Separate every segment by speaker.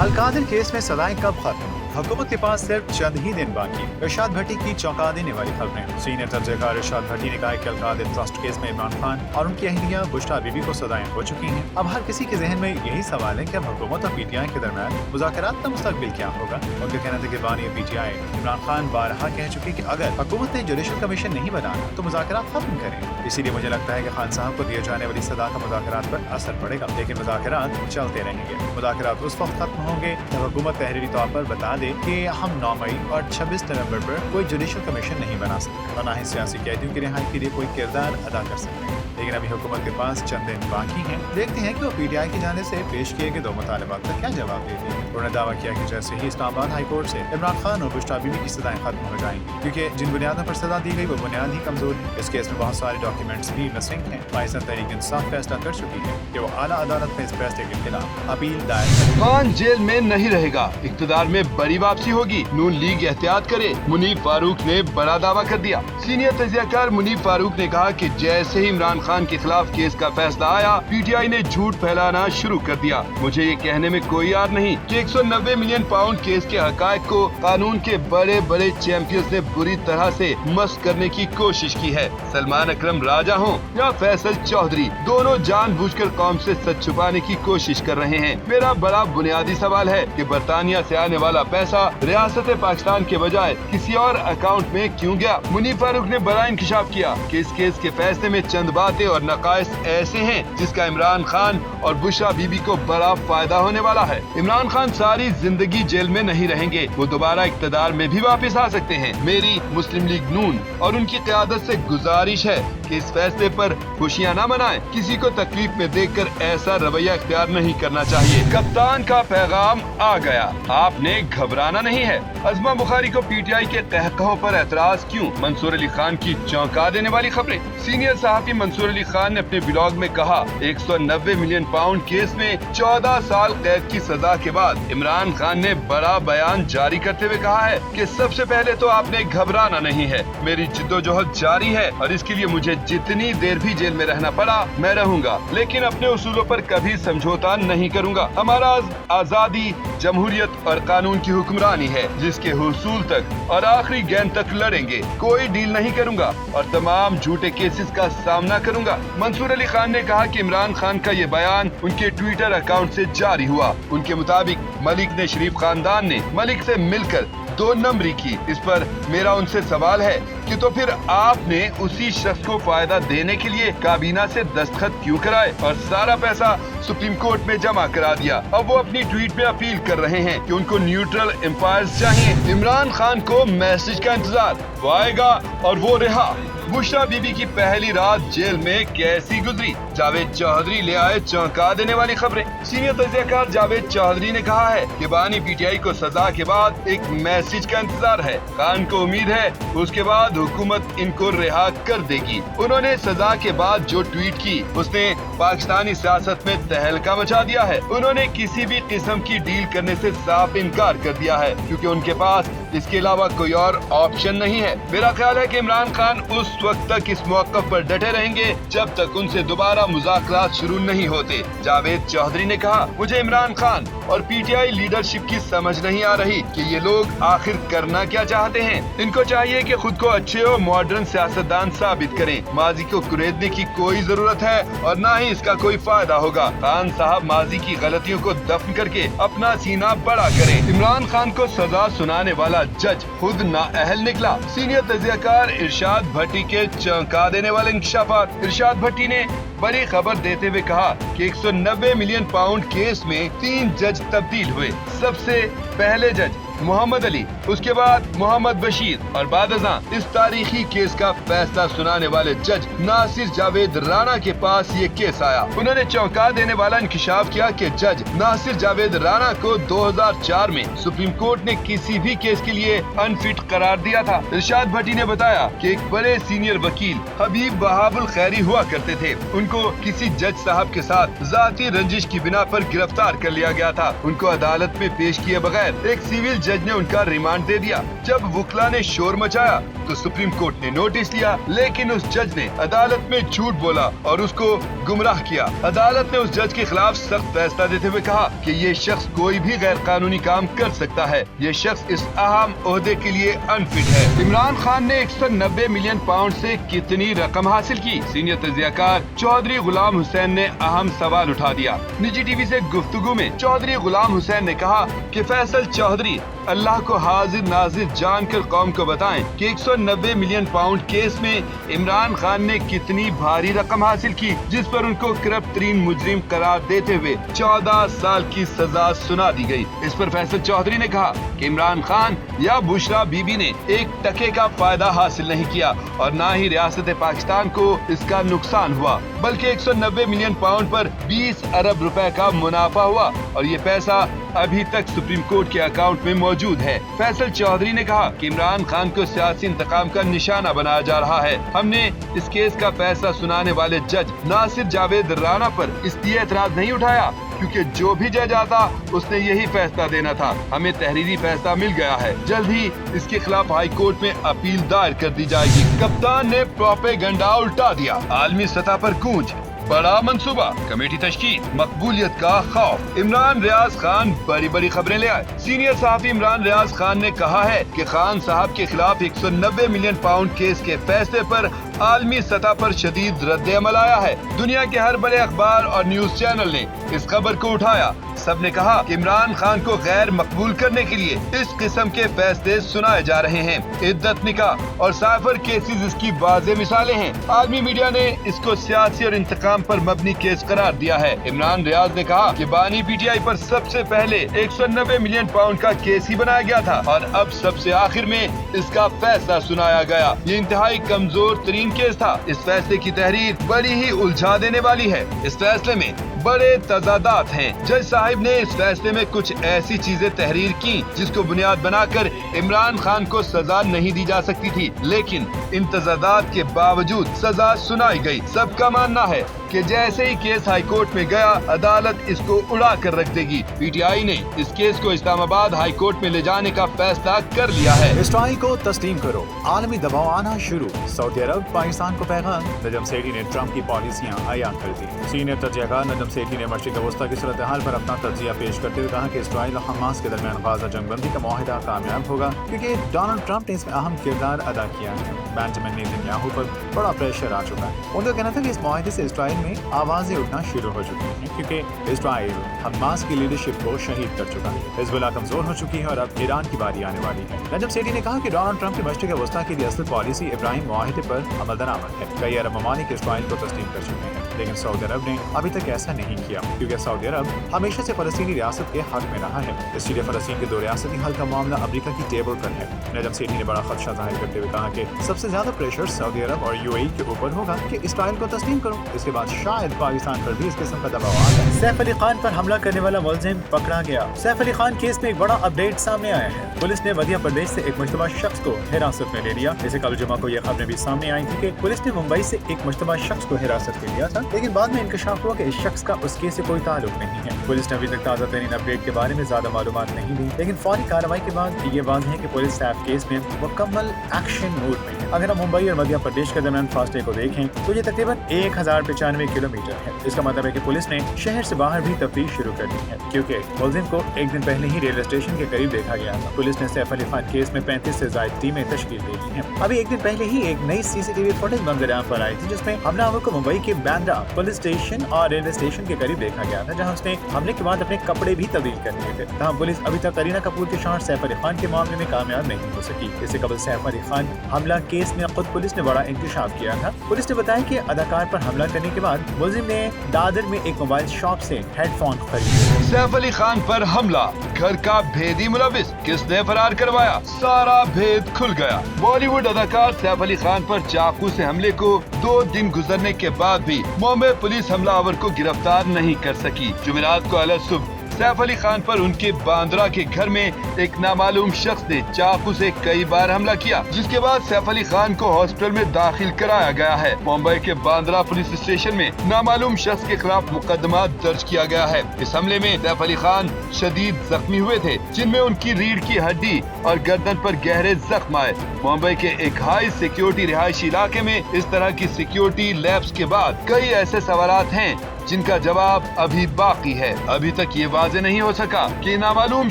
Speaker 1: Al-Qadir case में सजाएं कब खत्म? हुकूमत के पास सिर्फ चंद ही दिन बाकी। इरशाद भट्टी की चौंका देने वाली खबरें। सीनियर तर्जकार इरशाद भट्टी ने कहा कि अलकादिर ट्रस्ट केस में इमरान खान और उनकी अहलिया बुश्रा बीबी को सजाएं हो चुकी हैं। अब हर किसी के जहन में यही सवाल है कि अब हुकूमत और पीटीआई के दरमियान मुज़ाकरात का मुस्तकबिल क्या होगा। उनका कहना था कि बानी पीटीआई इमरान खान बारहा कह चुके कि अगर हुकूमत ने जुडिशल कमीशन नहीं बनाना तो मुज़ाकरात खत्म करें। इसीलिए मुझे लगता है कि खान साहब को दिए जाने वाली सजा का मुज़ाकरात पर असर पड़ेगा, लेकिन मुज़ाकरात चलते रहेंगे। मुज़ाकरात उस वक्त खत्म होंगे जब हुकूमत तहरीरी तौर पर बता दे कि हम 9 मई और 26 नवंबर पर कोई जुडिशल कमीशन नहीं बना सकते और न ही सियासी कैदियों की रिहाई के लिए कोई किरदार अदा कर सकते हैं। लेकिन अभी हुकूमत के पास चंद दिन बाकी हैं। देखते हैं कि वो पीटीआई की जाने से पेश किए गए 2 मुतालबात का क्या जवाब देती है। उन्होंने दावा किया कि जैसे ही इस्लामाबाद हाई कोर्ट से इमरान खान और बुश्रा बीबी की सजाएं खत्म हो जाएंगी, क्योंकि जिन बुनियादों पर सजा दी गई वो बुनियाद ही कमजोर है। इस केस में बहुत सारे डॉक्यूमेंट्स भी मिसिंग हैं। पाकिस्तान तहरीक इंसाफ फैसला कर चुकी है कि वो आला अदालत में इस फैसले के खिलाफ अपील दायर करेगी।
Speaker 2: खान जेल में नहीं रहेगा, इक़्तिदार में बड़ी वापसी होगी, नून लीग एहतियात करे, मुनीर फारूक ने बड़ा दावा कर दिया। सीनियर तजियाकार मुनीर फारूक ने कहा कि जैसे ही इमरान खान के खिलाफ केस का फैसला आया, पीटीआई ने झूठ फैलाना शुरू कर दिया। मुझे ये कहने में कोई यार नहीं कि 190 मिलियन पाउंड केस के हकायक को कानून के बड़े बड़े चैंपियंस ने बुरी तरह से मस्त करने की कोशिश की है। सलमान अकरम राजा हो या फैसल चौधरी, दोनों जानबूझकर कौम से सच छुपाने की कोशिश कर रहे हैं। मेरा बड़ा बुनियादी सवाल है कि बरतानिया से आने वाला पैसा रियासत पाकिस्तान के बजाय किसी और अकाउंट में क्यों गया। मुनीर फारूक ने बड़ा इंकशाफ किया कि इस केस के फैसले में चंद बातें और नकाइस ऐसे हैं जिसका इमरान खान और बुश्रा बीबी को बड़ा फायदा होने वाला है। इमरान खान सारी जिंदगी जेल में नहीं रहेंगे, वो दोबारा इक़्तिदार में भी वापस आ सकते हैं। मेरी मुस्लिम लीग नून और उनकी क़यादत से गुजारिश है कि इस फैसले पर खुशियां न मनाएं। किसी को तकलीफ में देखकर ऐसा रवैया इख्तियार नहीं करना चाहिए। कप्तान का पैगाम आ गया, आपने घबराना नहीं है। अज़मा बुखारी को पीटीआई के कहकहों पर एतराज क्यों? मंसूर अली खान की चौंका देने वाली खबरें। सीनियर सहाफ़ी मंसूर अली खान ने अपने ब्लॉग में कहा, 190 मिलियन पाउंड केस में 14 साल कैद की सजा के बाद इमरान खान ने बड़ा बयान जारी करते हुए कहा है कि सबसे पहले तो आपने घबराना नहीं है। मेरी जिद्दोजहद जारी है और इसके लिए मुझे जितनी देर भी जेल में रहना पड़ा मैं रहूंगा, लेकिन अपने उसूलों पर कभी समझौता नहीं करूंगा। हमारा आजादी, जमहूरियत और कानून की हुक्मरानी है जिसके हुसूल तक और आखिरी गेंद तक लड़ेंगे। कोई डील नहीं करूंगा और तमाम झूठे केसेस का सामना करूंगा। मंसूर अली खान ने कहा कि इमरान खान का ये बयान उनके ट्विटर अकाउंट से जारी हुआ। उनके मुताबिक मलिक ने शरीफ खानदान ने मलिक से मिलकर 2 नंबरी की। इस पर मेरा उनसे सवाल है कि तो फिर आपने उसी शख्स को फायदा देने के लिए काबीना से दस्तखत क्यों कराए और सारा पैसा सुप्रीम कोर्ट में जमा करा दिया। अब वो अपनी ट्वीट में अपील कर रहे हैं कि उनको न्यूट्रल एम्पायर्स चाहिए। इमरान खान को मैसेज का इंतजार, वो आएगा और वो रहा। बुश्रा बीबी की पहली रात जेल में कैसी गुजरी? जावेद चौधरी ले आए चौंका देने वाली खबरें। सीनियर तजियाकार जावेद चौधरी ने कहा है कि बानी पीटीआई को सजा के बाद एक मैसेज का इंतजार है। खान को उम्मीद है उसके बाद हुकूमत इनको रिहा कर देगी। उन्होंने सजा के बाद जो ट्वीट की उसने पाकिस्तानी सियासत में तहलका मचा दिया है। उन्होंने किसी भी किस्म की डील करने से साफ इनकार कर दिया है क्योंकि उनके पास इसके अलावा कोई और ऑप्शन नहीं है। मेरा ख्याल है कि इमरान खान उस वक्त तक इस मौक़िफ़ पर डटे रहेंगे जब तक उनसे दोबारा मुज़ाकरात शुरू नहीं होते। जावेद चौधरी ने कहा, मुझे इमरान खान और पीटीआई लीडरशिप की समझ नहीं आ रही कि ये लोग आखिर करना क्या चाहते हैं। इनको चाहिए कि खुद को अच्छे और मॉडर्न सियासतदान साबित करें। माजी को कुरेदने की कोई जरूरत है और न ही इसका कोई फायदा होगा। खान साहब माजी की गलतियों को दफन करके अपना सीना बड़ा करें। इमरान खान को सजा सुनाने वाला जज खुद नाअहल निकला। सीनियर तजियाकार इरशाद भट्टी के चौंका देने वाले इंकशाफात। इरशाद भट्टी ने बड़ी खबर देते हुए कहा कि 190 मिलियन पाउंड केस में 3 जज तब्दील हुए। सबसे पहले जज मोहम्मद अली, उसके बाद मोहम्मद बशीर और बादशाह इस तारीखी केस का फैसला सुनाने वाले जज नासिर जावेद राणा के पास ये केस आया। उन्होंने चौंका देने वाला इंकशाफ किया कि जज नासिर जावेद राणा को 2004 में सुप्रीम कोर्ट ने किसी भी केस के लिए अनफिट करार दिया था। इरशाद भट्टी ने बताया कि एक बड़े सीनियर वकील हबीब बहाबुल खैरी हुआ करते थे। उनको किसी जज साहब के साथ जाती रंजिश की बिना पर गिरफ्तार कर लिया गया था। उनको अदालत में पेश किए बगैर एक सिविल जज ने उनका रिमांड दे दिया। जब वकील ने शोर मचाया तो सुप्रीम कोर्ट ने नोटिस लिया, लेकिन उस जज ने अदालत में झूठ बोला और उसको गुमराह किया। अदालत ने उस जज के खिलाफ सख्त फैसला देते हुए कहा कि ये शख्स कोई भी गैर कानूनी काम कर सकता है, ये शख्स इस अहम ओहदे के लिए अनफिट है। इमरान खान ने 190 मिलियन पाउंड से कितनी रकम हासिल की? सीनियर तजियाकार चौधरी गुलाम हुसैन ने अहम सवाल उठा दिया। निजी टीवी से गुफ्तगू में चौधरी गुलाम हुसैन ने कहा कि फैसल चौधरी अल्लाह को हाजिर नाजिर जानकर कौम को बताएं कि 190 मिलियन पाउंड केस में इमरान खान ने कितनी भारी रकम हासिल की, जिस पर उनको करप्ट तरीन मुजरिम करार देते हुए 14 साल की सजा सुना दी गई। इस पर फैसल चौधरी ने कहा कि इमरान खान या बुशरा बीबी ने एक टके का फायदा हासिल नहीं किया और न ही रियासत पाकिस्तान को इसका नुकसान हुआ, बल्कि 190 मिलियन पाउंड पर 20 अरब रुपए का मुनाफा हुआ और ये पैसा अभी तक सुप्रीम कोर्ट के अकाउंट में मौजूद है। फैसल चौधरी ने कहा कि इमरान खान को सियासी इंतकाम का निशाना बनाया जा रहा है। हमने इस केस का फैसला सुनाने वाले जज नासिर जावेद राणा पर इसलिए एतराज नहीं उठाया क्योंकि जो भी जज आता उसने यही फैसला देना था। हमें तहरीरी फैसला मिल गया है, जल्द ही इसके खिलाफ हाई कोर्ट में अपील दायर कर दी जाएगी। कप्तान ने प्रोपेगेंडा उल्टा दिया, आलमी सतह पर गूंज, बड़ा मंसूबा, कमेटी तश्कील, मकबूलियत का खौफ। इमरान रियाज खान बड़ी बड़ी खबरें ले आए। सीनियर सहाफी इमरान रियाज खान ने कहा है कि खान साहब के खिलाफ 190 मिलियन पाउंड केस के फैसले पर आलमी सतह पर शदीद रद्द अमल आया है। दुनिया के हर बड़े अखबार और न्यूज चैनल ने इस खबर को उठाया। सबने कहा कि इमरान खान को गैर मकबूल करने के लिए इस किस्म के फैसले सुनाए जा रहे हैं। इद्दत निकाह और साइफर केसेस इसकी वाज़ेह मिसालें हैं। आलमी मीडिया ने इसको सियासी और इंतकाम पर मबनी केस करार दिया है। इमरान रियाज ने कहा कि बानी पीटीआई पर सबसे पहले 190 मिलियन पाउंड का केस ही बनाया गया था और अब सबसे आखिर में इसका फैसला सुनाया गया। ये इंतहाई कमजोर तरीन केस था। इस फैसले की तहरीर बड़ी ही उलझा देने वाली है। इस फैसले में बड़े तजादात हैं। जज साहिब ने इस फैसले में कुछ ऐसी चीजें तहरीर की जिसको बुनियाद बनाकर इमरान खान को सजा नहीं दी जा सकती थी, लेकिन इन तजादात के बावजूद सजा सुनाई गई। सबका मानना है कि जैसे ही केस हाई कोर्ट में गया, अदालत इसको उड़ा कर रख देगी। पीटीआई ने इस केस को इस्लामाबाद हाई कोर्ट में ले जाने का फैसला कर लिया है।
Speaker 1: इसराइल को तस्लीम करो, आलमी दबाव आना शुरू। सऊदी अरब पाकिस्तान को पैगाम। नजम सेठी ने ट्रंप की पॉलिसियां अयान कर दी। सीनियर तजियाकार नजम सेठी ने मशरिक़ वस्ता की सूरत हाल पर अपना तजिया पेश करते हुए कहा कि इसराइल और हमास के दरमियान गाजा जंग बंदी का मुआहिदा कामयाब होगा क्योंकि डोनाल्ड ट्रंप ने इसमें अहम किरदार अदा किया है। बेंजामिन नेतन्याहू पर बड़ा प्रेशर आ चुका है। उनका कहना था कि इस मुआहिदे से इसराइल में आवाजें उठना शुरू हो चुकी हैं क्योंकि इसराइल हमास की लीडरशिप को शहीद कर चुका है। हिजबुल्लाह कमजोर हो चुकी है और अब ईरान की बारी आने वाली है। नजम सेठी ने कहा कि डोनाल्ड ट्रंप की मशरिक़ वस्ता की रियासत पॉलिसी इब्राहिम मुआहिदे पर अमल दरामद है। कई अरब ममालिक इसराइल को तस्लीम कर चुके हैं, लेकिन सऊदी अरब ने अभी तक ऐसा नहीं किया क्योंकि सऊदी अरब हमेशा से फलस्तीनी रियासत के हक में रहा है। इसलिए फलस्तीन के दो रियासती हल का मामला अमेरिका की टेबल पर है। नजम सेठी ने बड़ा खदशा जाहिर करते हुए कहा कि सबसे ज्यादा प्रेशर सऊदी अरब और यूएई के ऊपर होगा कि इसराइल को तस्लीम करो। इसके बाद शायद पाकिस्तान पर भी इस किस्म का दबाव आ जाए। सैफ अली खान पर हमला करने वाला मुलजिम पकड़ा गया। सैफ अली खान केस में एक बड़ा अपडेट सामने आया है। पुलिस ने मध्य प्रदेश से एक मुश्तबा शख्स को हिरासत में ले लिया। जैसे कल जुमा को यह खबरें भी सामने आई थी कि पुलिस ने मुंबई से एक मुश्तबा शख्स को हिरासत में लिया था, लेकिन बाद में इंकशाफ हुआ कि इस शख्स का उस केस से कोई ताल्लुक नहीं है। पुलिस ने अभी तक ताज़ा तरीन अपडेट के बारे में ज्यादा मालूमात नहीं दी, लेकिन फौरी कार्रवाई के बाद ये वाज़ेह है कि पुलिस सैफ केस में मुकम्मल एक्शन मोड में है। अगर हम मुंबई और मध्य प्रदेश के दरमियान फासले को देखें तो ये तकरीबन 1095 किलोमीटर है। इसका मतलब है कि पुलिस ने शहर से बाहर भी तफ्तीश शुरू कर दी है क्योंकि मुलजिम को एक दिन पहले ही रेलवे स्टेशन के करीब देखा गया था। पुलिस ने सैफ अली खान केस में 35 से ज्यादा टीमें तश्कील दे दी हैं। अभी एक दिन पहले ही एक नई सीसीटीवी फुटेज मंजर-ए-आम पर आई थी जिसमें हमलावर को मुंबई के बांद्रा पुलिस स्टेशन और रेलवे स्टेशन के करीब देखा गया था, जहां उसने हमले के बाद अपने कपड़े भी तब्दील कर लिए थे। तहाँ पुलिस अभी तक करीना कपूर के शौहर सैफ अली खान के मामले में कामयाब नहीं हो सकी। इससे कबल सैफ अली खान हमला केस में खुद पुलिस ने बड़ा इंकशाफ किया था। पुलिस ने बताया कि अदाकार पर हमला करने के बाद मुलजिम ने दादर में एक मोबाइल शॉप से हेडफोन खरीदे।
Speaker 2: सैफ अली खान पर हमला, घर का भेदी मुलविस, किसने फरार करवाया, सारा भेद खुल गया। बॉलीवुड अदाकार सैफ अली खान पर चाकू से हमले को 2 दिन गुजरने के बाद भी मुंबई पुलिस हमलावर को गिरफ्तार नहीं कर सकी। जुमेरात को अलग सुबह सैफ अली खान पर उनके बांद्रा के घर में एक नामालूम शख्स ने चाकू से कई बार हमला किया, जिसके बाद सैफ अली खान को हॉस्पिटल में दाखिल कराया गया है। मुंबई के बांद्रा पुलिस स्टेशन में नामालूम शख्स के खिलाफ मुकदमा दर्ज किया गया है। इस हमले में सैफ अली खान शदीद जख्मी हुए थे, जिनमें उनकी रीढ़ की हड्डी और गर्दन पर गहरे जख्म आए। मुंबई के एक हाई सिक्योरिटी रिहायशी इलाके में इस तरह की सिक्योरिटी लैब्स के बाद कई ऐसे सवालात हैं जिनका जवाब अभी बाकी है। अभी तक ये वाज़ेह नहीं हो सका कि नामालूम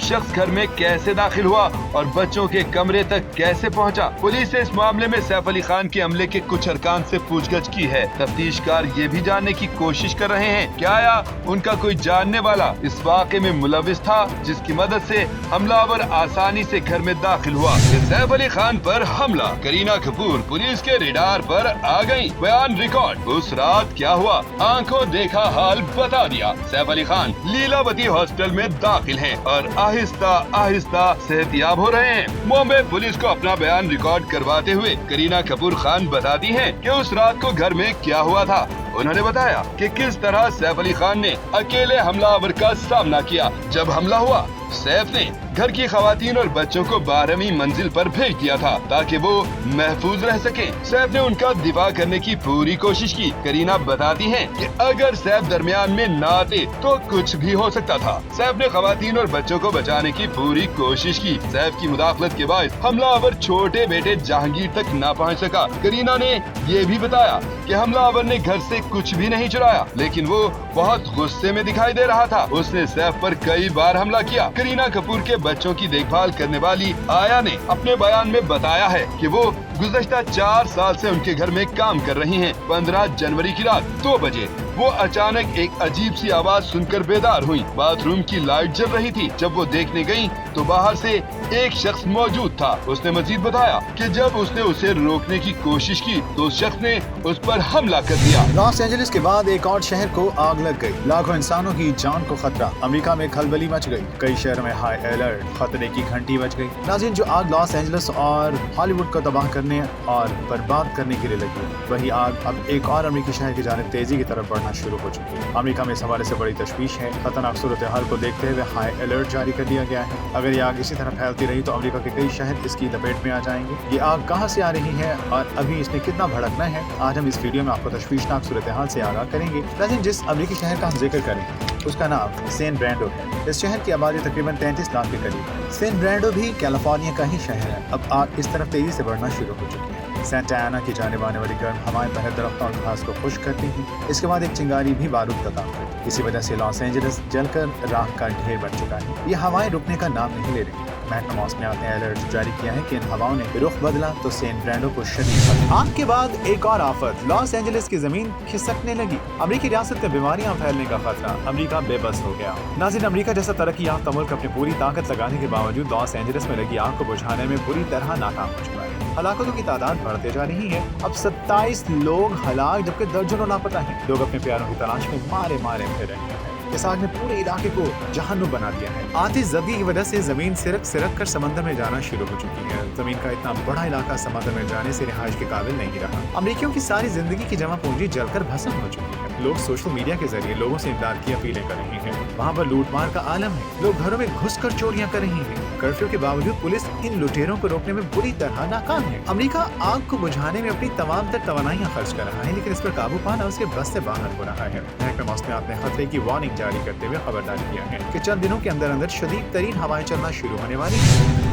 Speaker 2: शख्स घर में कैसे दाखिल हुआ और बच्चों के कमरे तक कैसे पहुंचा। पुलिस ने इस मामले में सैफ अली खान के हमले के कुछ अरकान से पूछगछ की है। तफ्तीशकार ये भी जानने की कोशिश कर रहे हैं कि आया उनका कोई जानने वाला इस वाक़े में मुलविस था, जिसकी मदद से हमलावर आसानी से घर में दाखिल हुआ। सैफ अली खान पर हमला, करीना कपूर पुलिस के रडार पर आ गयी। बयान रिकॉर्ड, उस रात क्या हुआ, आंखों देखा हाल बता दिया। सैफ अली खान लीलावती हॉस्पिटल में दाखिल हैं और आहिस्ता आहिस्ता सेहतयाब हो रहे हैं। मुंबई पुलिस को अपना बयान रिकॉर्ड करवाते हुए करीना कपूर खान बताती हैं कि उस रात को घर में क्या हुआ था। उन्होंने बताया कि किस तरह सैफ अली खान ने अकेले हमलावर का सामना किया। जब हमला हुआ, सैफ ने घर की खवातीन और बच्चों को 12वीं मंजिल पर भेज दिया था ताकि वो महफूज रह सके। सैफ ने उनका दिफा करने की पूरी कोशिश की। करीना बताती हैं कि अगर सैफ दरमियान में न आते तो कुछ भी हो सकता था। सैफ ने खवातीन और बच्चों को बचाने की पूरी कोशिश की। सैफ की मुदाखलत के बाद हमलावर छोटे बेटे जहांगीर तक न पहुंच सका। करीना ने ये भी बताया कि हमलावर ने घर से कुछ भी नहीं चुराया, लेकिन वो बहुत गुस्से में दिखाई दे रहा था। उसने सैफ पर कई बार हमला किया। करीना कपूर के बच्चों की देखभाल करने वाली आया ने अपने बयान में बताया है कि वो गुज़श्ता 4 साल से उनके घर में काम कर रही हैं। 15 जनवरी की रात 2 बजे वो अचानक एक अजीब सी आवाज सुनकर बेदार हुई। बाथरूम की लाइट जल रही थी। जब वो देखने गयी तो बाहर से एक शख्स मौजूद था। उसने मजीद बताया कि जब उसने उसे रोकने की कोशिश की तो उस शख्स ने उस पर हमला कर दिया।
Speaker 1: लॉस एंजलिस के बाद एक और शहर को आग लग गई। लाखों इंसानों की जान को खतरा। अमेरिका में खलबली मच गई। कई शहरों में हाई अलर्ट, खतरे की घंटी बज गई। नाज़रीन, जो आग लॉस एंजलिस और हॉलीवुड को तबाह करने और बर्बाद करने के लिए लगी, वही आग अब एक और अमेरिकी शहर की जानिब तेजी की तरफ बढ़ना शुरू हो चुकी है। अमेरिका में इस हवाले से बड़ी तशवीश है। खतरनाक सूरत हाल को देखते हुए हाई अलर्ट जारी कर दिया गया है। अगर ये आग इसी तरह फैलती रही तो अमेरिका के कई शहर इसकी लपेट में आ जाएंगे। ये आग कहां से आ रही है और अभी इसने कितना भड़कना है, आज हम इस वीडियो में आपको तशवीशनाक सूरत हाल से आगाह करेंगे। लेकिन जिस अमेरिकी शहर का हम जिक्र करेंगे उसका नाम सैन ब्रांडो है। इस शहर की आबादी तकरीबन 33 लाख के करीब है। सैन ब्रांडो भी कैलिफोर्निया का ही शहर है। अब आग इस तरफ तेजी से बढ़ना शुरू हो चुकी है। सेंटा एना की जानिब आने वाली गर्म हवाएं पहले दरख्तों और घास को खुश्क करती हैं। इसके बाद एक चिंगारी भी बारूद का काम करती है। इसी वजह से लॉस एंजलिस जलकर राख का ढेर बन चुका है। ये हवाएं रुकने का नाम नहीं ले रही। महकमा मौसमियात ने अलर्ट जारी किया है कि इन हवाओं ने रुख बदला तो सैन ब्रांडो को शदीद आग के बाद एक और आफत, लॉस एंजलिस की जमीन खिसकने लगी। अमेरिकी रियासत में बीमारियां फैलने का खतरा, अमेरिका बेबस हो गया। नाज़रीन, अमेरिका जैसा तरक्की याफ्ता मुल्क अपनी पूरी ताकत लगाने के बावजूद लॉस एंजलिस में लगी आग को बुझाने में बुरी तरह नाकाम हो चुका है। हलाकतों की तादाद बढ़ते जा रही है। अब 27 लोग हलाक जबकि दर्जनों लापता हैं। लोग अपने प्यारों की तलाश में मारे मारे फिर रहे हैं। इस आग ने पूरे इलाके को जहन्नुम बना दिया है। आतिशज़दी की वजह से जमीन सिरक सिरक कर समंदर में जाना शुरू हो चुकी है। जमीन का इतना बड़ा इलाका समंदर में जाने से रिहाइश के काबिल नहीं रहा। अमेरिकियों की सारी जिंदगी की जमा पूंजी जलकर भस्म हो चुकी है। लोग सोशल मीडिया के जरिए लोगों से इमदाद की अपीलें कर रहे हैं। वहाँ पर लूटमार का आलम है। लोग घरों में घुसकर चोरियां कर रहे हैं। कर्फ्यू के बावजूद पुलिस इन लुटेरों को रोकने में बुरी तरह नाकाम है। अमेरिका आग को बुझाने में अपनी तमाम तर तवानाइयां खर्च कर रहा है, लेकिन इस पर काबू पाना उसके बस से बाहर हो रहा है। महकमा मौसमियात ने खतरे की वार्निंग जारी करते हुए खबरदार किया है कि चंद दिनों के अंदर अंदर शदीद तरीन हवाएं चलना शुरू होने वाली है।